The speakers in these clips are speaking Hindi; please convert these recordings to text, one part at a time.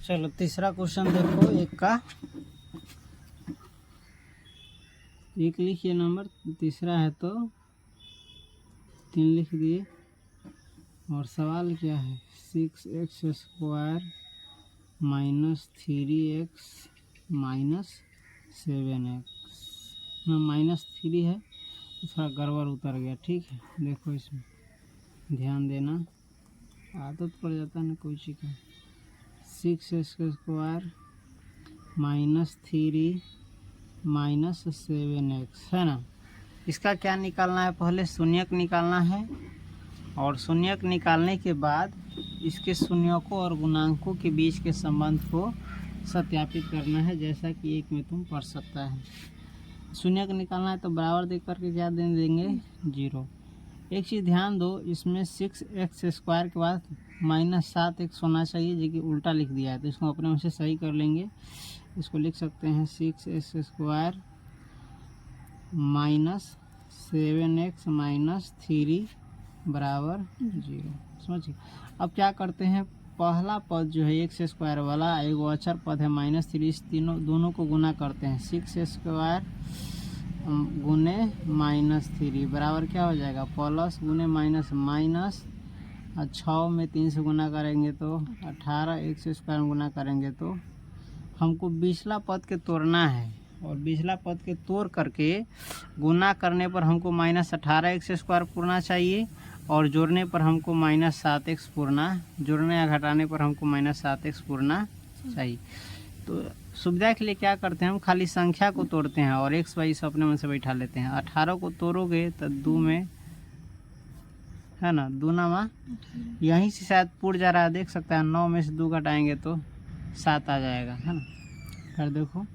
चलो तीसरा क्वेश्चन देखो। एक का एक लिखिए नंबर, तीसरा है तो 3 लिख दिए। और सवाल क्या है, 6x² minus 3x minus 7x में -3 है तो थोड़ा गड़बड़ उतर गया। ठीक है, देखो इसमें ध्यान देना, आदत पड़ जाता है ना कोई चीज़ का। 6x² माइनस 3 माइनस 7x है ना। इसका क्या निकालना है, पहले शून्यक निकालना है और शून्यक निकालने के बाद इसके शून्यकों और गुणांकों के बीच के संबंध को सत्यापित करना है, जैसा कि एक में तुम पढ़ सकता है। शून्यक निकालना है तो बराबर देख करके क्या दे देंगे, 0। एक चीज़ ध्यान दो, इसमें 6x² के बाद -7x होना चाहिए, जो कि उल्टा लिख दिया है, तो इसको अपने से सही कर लेंगे। इसको लिख सकते हैं 6x² माइनस 7x माइनस 3 बराबर 0। समझिए। अब क्या करते हैं, पहला पद जो है x² वाला एगो अचर पद है -3, इस दोनों को गुना करते हैं। 6x² गुने -3 बराबर क्या हो जाएगा, प्लस गुने माइनस माइनस, और 6 में 3 से गुना करेंगे तो 18, x² गुना करेंगे तो हमको बीचला पद के तोड़ना है, और बीचला पद के तोड़ करके गुना करने पर हमको -18x² पूर्णा चाहिए, और जोड़ने पर हमको -7x पूर्णा, जोड़ने या घटाने पर हमको -7x पूर्णा चाहिए। तो सुविधा के लिए क्या करते हैं, हम खाली संख्या को तोड़ते हैं और x y अपने मन से बैठा लेते हैं। 18 को तोड़ोगे तो 2 में है ना, 2 नामा यहीं से शायद पुर जा रहा है, देख सकता है। 9 में से 2 घटाएंगे तो 7 आ जाएगा, है ना। कर देखो,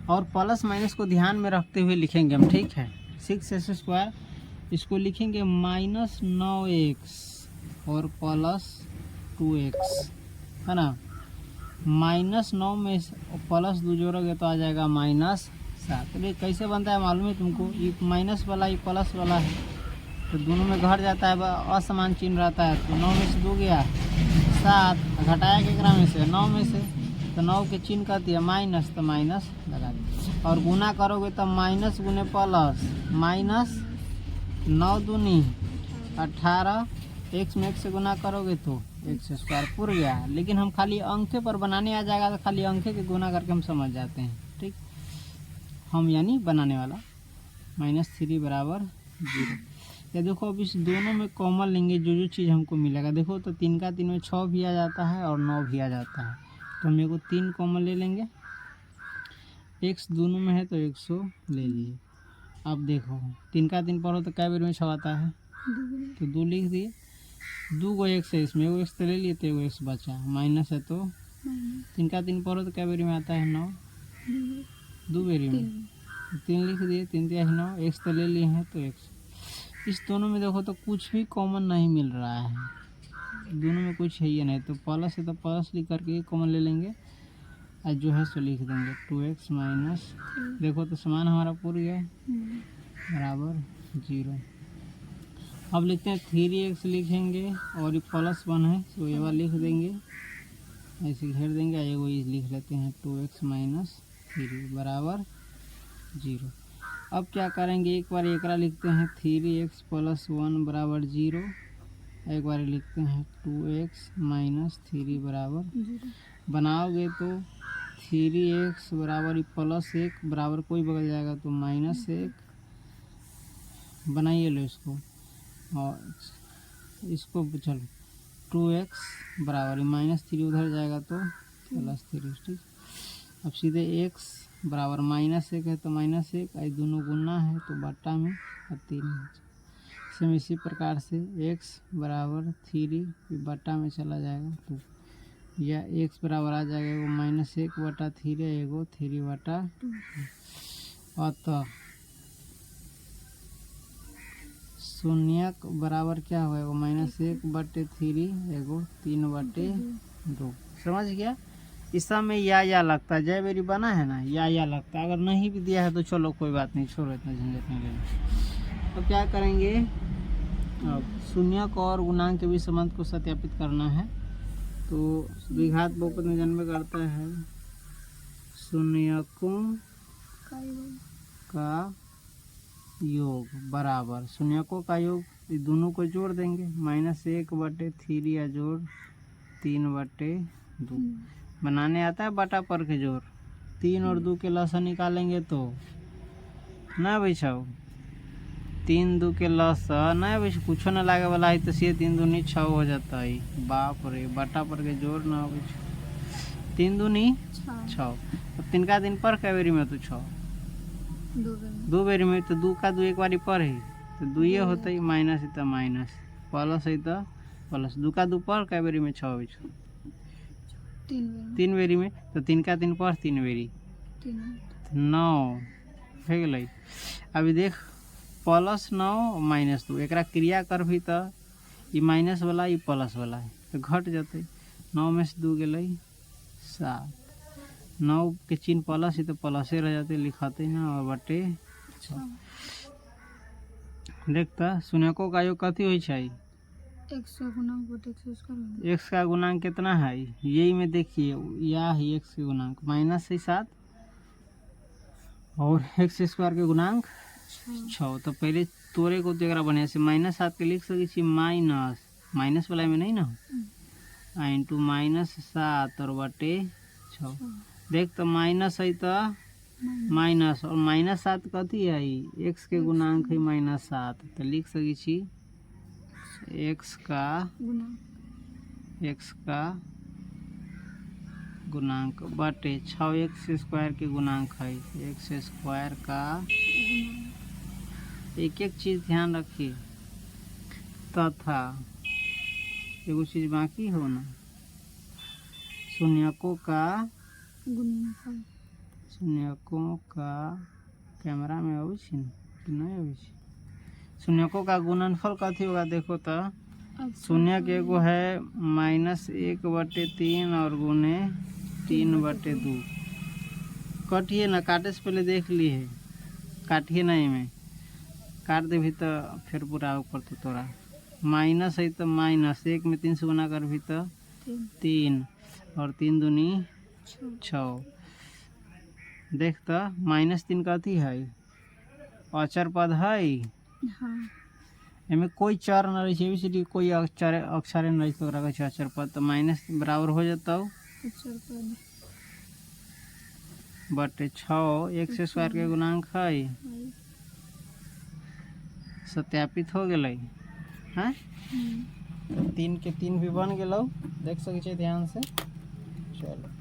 और प्लस माइनस को ध्यान में रखते हुए लिखेंगे हम, ठीक है। 6x² इसको लिखेंगे -9x और प्लस 2x, है ना। -9 में प्लस 2 जोड़ोगे तो आ जाएगा -7। तो ये कैसे बनता है मालूम है तुमको, ये माइनस वाला ये प्लस वाला है, तो दोनों में घट जाता है, असमान चिन्ह रहता है। तो 9 में से 2 गया 7, घटाया केकरा में से, 9 में से, तो 9 के चिन्ह कर दिया माइनस, तो माइनस लगा दिया। और गुना करोगे तो माइनस गुने प्लस, -9 दूनी 18, x में 1 से गुना करोगे तो x² पूर गया। लेकिन हम खाली अंक पर बनाने आ जाएगा तो खाली अंक के गुना करके हम समझ जाते हैं, ठीक। हम यानी बनाने वाला -3 बराबर 0। या देखो, अब इस दोनों में कॉमन लेंगे, जो चीज़ हमको मिलेगा। देखो तो 3 का 3 में 6 भी आ जाता है और 9 भी आ जाता है, तो हम को 3 कॉमन ले लेंगे। x दोनों में है तो 100 ले लिए। अब देखो 3 का 3 पढ़ो तो कै बेर में 6 आता है, तो 2 लिख दिए। 2 को x है, इसमें एगो x तो ले लिए, तो एगो x बचा, माइनस है तो 3 का 3 पढ़ो तो कै बेरी में आता है, 9, 2 बेरी में, 3 लिख दिए। 3 3 9, x तो ले लिए हैं तो x। इस दोनों में देखो तो कुछ भी कॉमन नहीं मिल रहा है, दोनों में कुछ है ही नहीं, तो प्लस है तो प्लस लिख करके कॉमन ले लेंगे, और जो है सो लिख देंगे 2x माइनस, देखो तो समान हमारा पूरा गया बराबर 0। अब लिखते हैं 3x लिखेंगे, और ये +1 है तो ये वाला लिख देंगे, ऐसे घेर देंगे। एगो ये लिख लेते हैं 2x माइनस 3 बराबर 0। अब क्या करेंगे, एक बार एकरा लिखते हैं 3x + 1 बराबर 0, एक बार लिखते हैं 2x माइनस 3 बराबर 0। बनाओगे तो 3x बराबर +1 बराबर कोई बगल जाएगा तो -1, बनाइए लो इसको, और इसको चलो 2x बराबर -3 उधर जाएगा तो +3, ठीक। अब सीधे x बराबर -1 है तो -1, आई दोनों गुना है तो बट्टा में, और 3 सेम इसी प्रकार से x बराबर 3 बट्टा में चला जाएगा तो, या x बराबर आ जाएगा एगो -1/3, एगो 3/2। अतः शून्यक बराबर क्या होगा, -1/3, एगो 3/2। समझ गया। इस समय या लगता है, जय बेरी बना है ना, या लगता है। अगर नहीं भी दिया है तो चलो कोई बात नहीं, छोड़ो, इतना झंझट नहीं लेना। तो क्या करेंगे, अब शून्यक और गुणांक के भी संबंध को सत्यापित करना है। तो द्विघात बहुपद में जन्म करता है शून्यकों का योग बराबर शून्यकों का योग, ये दोनों को जोड़ देंगे, -1/3 या जोड़ 3/2 बनाने आता है बटा पर के जोड़। 3 और 2 के लसा निकालेंगे तो ना बैठाओ 3 2 के लसा ना बैठ कुछ ना लागे वाला है, तो सीधे 3 दूनी 6 हो जाता है। बाप रे, बटा पर के जोड़ ना हो 3 दूनी 6। अब 3 का दिन पर कै बेरी में तो 6 दो बेरी में, तो 2 का 2 एक बारी पर है तो 2 ये होता है, माइनस है तो माइनस, प्लस है तो प्लस। 2 का 2 पर कै बेरी में 6 हो 3 बेरी में, तो 3 का 3 पर 3 बेरी 9 हो गई। अभी देख +9 -2 एक क्रिया कर भी तो ये माइनस वाला ये प्लस वाला है तो घट जाते। 9 में से 2 गए 7, 9 के चिन्ह प्लस है तो प्लसे रह जाते, लिखाते ना और बटे 6। देखता शून्यकों का योग कथी हो छै x का गुणांक कितना है, यही में देखिए यह है x के गुणांक -7 और x² के गुणांक 6। तो पहले तोरे को तो बने से -7 के लिख सके माइनस वाला में नहीं ना इंटू -7 और बटे 6। देख तो माइनस है तो माइनस और -7 कथी है x के गुणांक है -7, तो लिख सके छी x का गुणांक बटे 6 x² के गुणांक है x² का। एक एक चीज ध्यान रखिए तथा एगो चीज बाकी हो ना, शून्यकों का कैमरा में आवे छी कि नहीं आवे छी। शून्यकों का गुणनफल कथी होगा देखो तो शून्य के एगो है -1/3 और गुने 3/2। काटिए ना, काटे से पहले देख लिए, काटिए नहीं में काट दे भी तो फिर पूरा ऊपर तो तोरा माइनस है तो माइनस 1 में 3 से गुना कर भी तो 3 और 3 दूनी 6। देख तो -3 कथी है अचर पद है, एमे कोई चर न रही है, कोई अक्षर न रही तो अचर पद, तो माइनस बराबर हो जाता बटे 6 x² के गुणांक है सत्यापित हो गए हैं। 3 के 3 भी बन गए, देख सके ध्यान से। चलो।